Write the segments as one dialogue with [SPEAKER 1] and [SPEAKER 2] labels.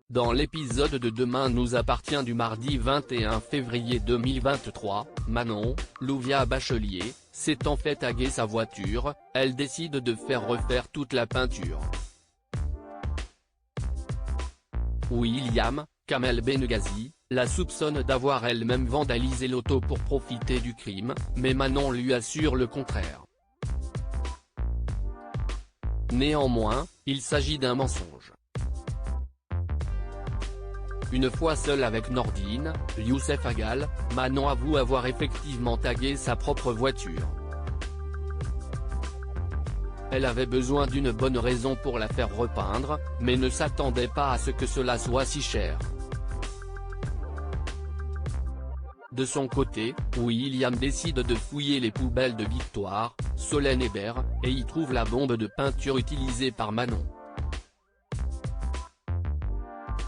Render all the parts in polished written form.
[SPEAKER 1] Dans l'épisode de Demain nous appartient du mardi 21 février 2023, Manon, Louvia Bachelier, s'est en fait taguer sa voiture, elle décide de faire refaire toute la peinture. William, Kamel Benghazi, la soupçonne d'avoir elle-même vandalisé l'auto pour profiter du crime, mais Manon lui assure le contraire. Néanmoins, il s'agit d'un mensonge. Une fois seule avec Nordine, Youssef Agal, Manon avoue avoir effectivement tagué sa propre voiture. Elle avait besoin d'une bonne raison pour la faire repeindre, mais ne s'attendait pas à ce que cela soit si cher. De son côté, William décide de fouiller les poubelles de Victoire, Solène Hébert, et y trouve la bombe de peinture utilisée par Manon.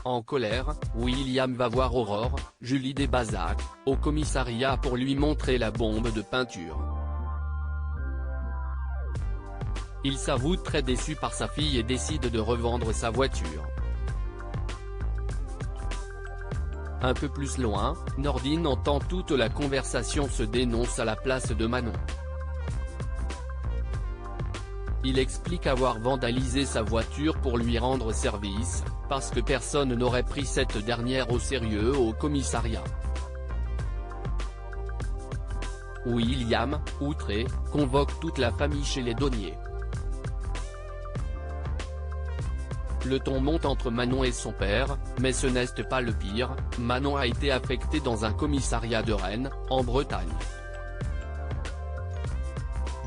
[SPEAKER 1] En colère, William va voir Aurore, Julie Desbazac, au commissariat pour lui montrer la bombe de peinture. Il s'avoue très déçu par sa fille et décide de revendre sa voiture. Un peu plus loin, Nordine entend toute la conversation se dénonce à la place de Manon. Il explique avoir vandalisé sa voiture pour lui rendre service, parce que personne n'aurait pris cette dernière au sérieux au commissariat. William, outré, convoque toute la famille chez les douaniers. Le ton monte entre Manon et son père, mais ce n'est pas le pire, Manon a été affectée dans un commissariat de Rennes, en Bretagne.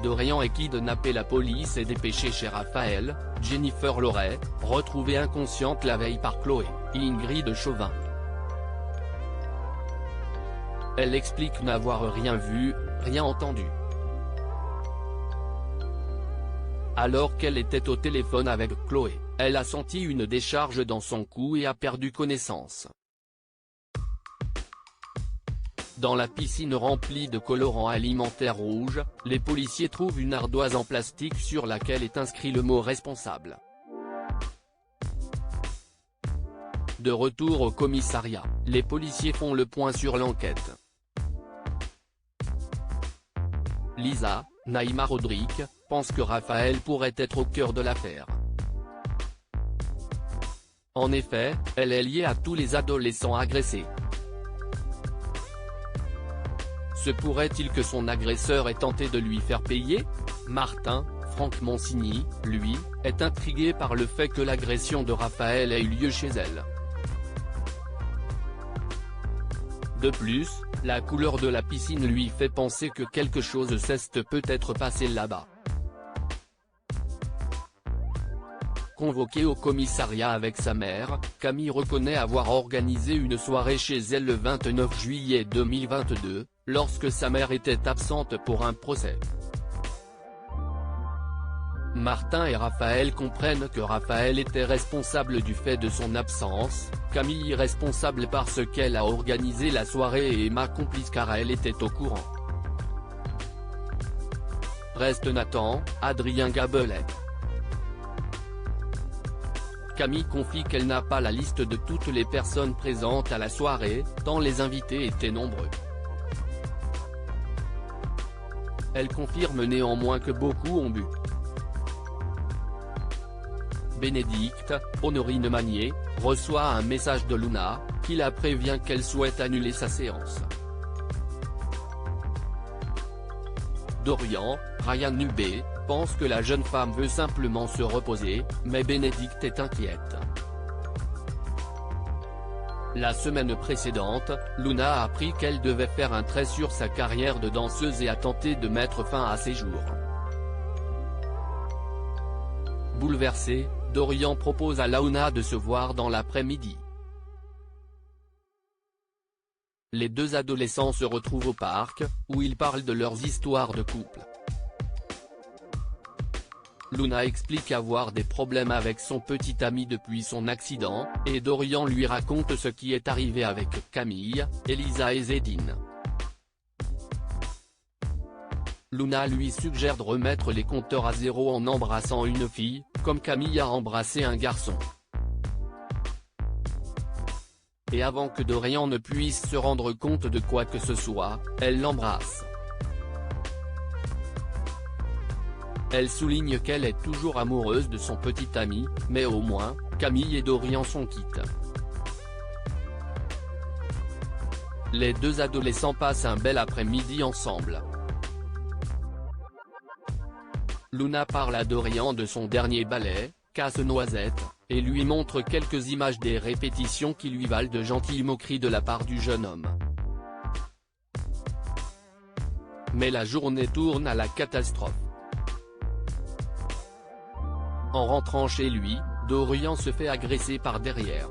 [SPEAKER 1] Dorian est kidnappé. La police est dépêchée chez Raphaël, Jennifer Loret, retrouvée inconsciente la veille par Chloé, Ingrid Chauvin. Elle explique n'avoir rien vu, rien entendu. Alors qu'elle était au téléphone avec Chloé, elle a senti une décharge dans son cou et a perdu connaissance. Dans la piscine remplie de colorants alimentaires rouges, les policiers trouvent une ardoise en plastique sur laquelle est inscrit le mot responsable. De retour au commissariat, les policiers font le point sur l'enquête. Lisa, Naïma Rodrigue, pense que Raphaël pourrait être au cœur de l'affaire. En effet, elle est liée à tous les adolescents agressés. Se pourrait-il que son agresseur ait tenté de lui faire payer? Martin, Franck Monsigny, lui, est intrigué par le fait que l'agression de Raphaël ait eu lieu chez elle. De plus, la couleur de la piscine lui fait penser que quelque chose s'est peut-être passé là-bas. Convoquée au commissariat avec sa mère, Camille reconnaît avoir organisé une soirée chez elle le 29 juillet 2022, lorsque sa mère était absente pour un procès. Martin et Raphaël comprennent que Raphaël était responsable du fait de son absence, Camille responsable parce qu'elle a organisé la soirée et Emma complice car elle était au courant. Reste Nathan, Adrien Gabelet. Camille confie qu'elle n'a pas la liste de toutes les personnes présentes à la soirée, tant les invités étaient nombreux. Elle confirme néanmoins que beaucoup ont bu. Bénédicte, Honorine Magnier, reçoit un message de Luna, qui la prévient qu'elle souhaite annuler sa séance. Dorian, Ryan Nubé, pense que la jeune femme veut simplement se reposer, mais Bénédicte est inquiète. La semaine précédente, Luna a appris qu'elle devait faire un trait sur sa carrière de danseuse et a tenté de mettre fin à ses jours. Bouleversé, Dorian propose à Launa de se voir dans l'après-midi. Les deux adolescents se retrouvent au parc, où ils parlent de leurs histoires de couple. Luna explique avoir des problèmes avec son petit ami depuis son accident, et Dorian lui raconte ce qui est arrivé avec Camille, Elisa et Zédine. Luna lui suggère de remettre les compteurs à zéro en embrassant une fille, comme Camille a embrassé un garçon. et avant que Dorian ne puisse se rendre compte de quoi que ce soit, elle l'embrasse. Elle souligne qu'elle est toujours amoureuse de son petit ami, mais au moins, Camille et Dorian sont quittes. Les deux adolescents passent un bel après-midi ensemble. Luna parle à Dorian de son dernier ballet, Casse-Noisette, et lui montre quelques images des répétitions qui lui valent de gentilles moqueries de la part du jeune homme. Mais la journée tourne à la catastrophe. En rentrant chez lui, Dorian se fait agresser par derrière.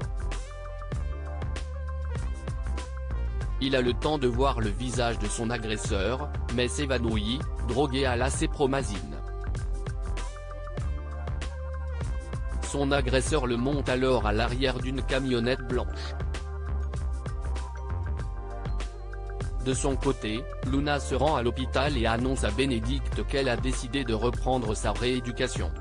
[SPEAKER 1] Il a le temps de voir le visage de son agresseur, mais s'évanouit, drogué à l'acépromazine. Son agresseur le monte alors à l'arrière d'une camionnette blanche. De son côté, Luna se rend à l'hôpital et annonce à Bénédicte qu'elle a décidé de reprendre sa rééducation.